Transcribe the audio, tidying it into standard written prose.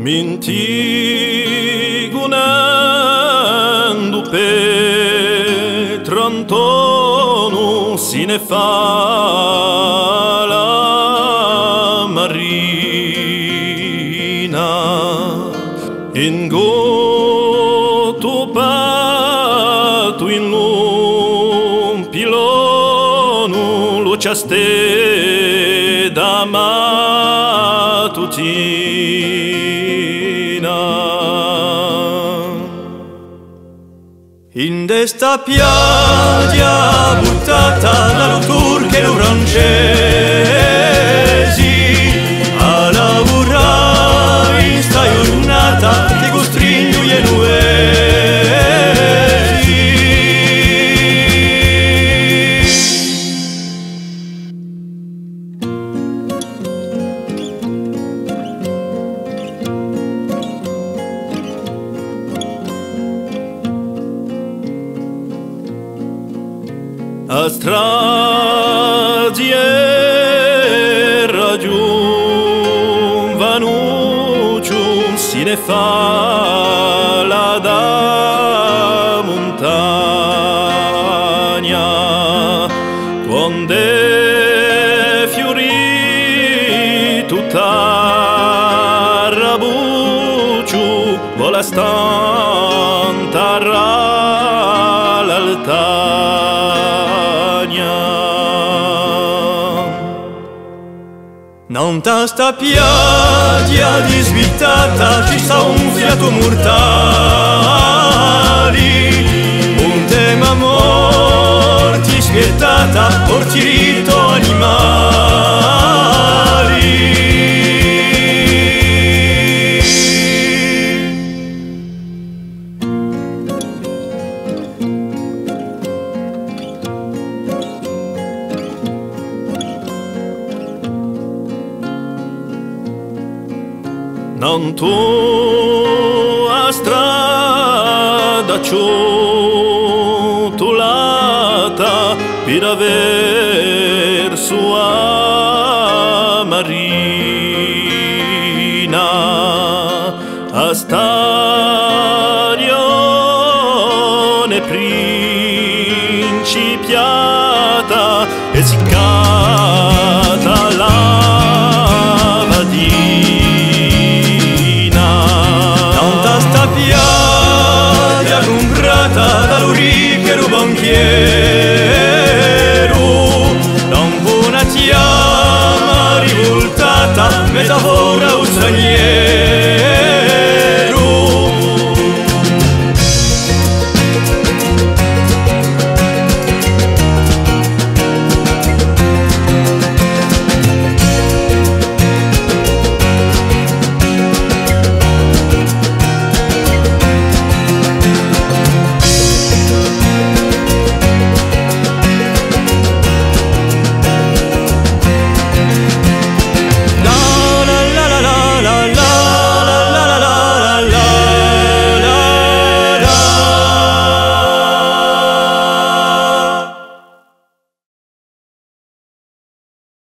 Mintigunendo Petrantono si ne fa la marina in goto pato in un pilono luciaste da matutina. In desta piaggia buttata dallo turco e lo francesi a lavorare in sta giornata ti costringo e a stradi e ragion vanuccium si ne fa la da montagna quando è fiorì tutta rabucciu vola stanta l'altagna. Non sta piaggia disvitata ci sta un fiato mortali, un tema morti spietata, portirito animali. Non tu a strada ciotolata per aver sua marina a starione principiata e siccata la piaggia comprata dall'urichero banchiere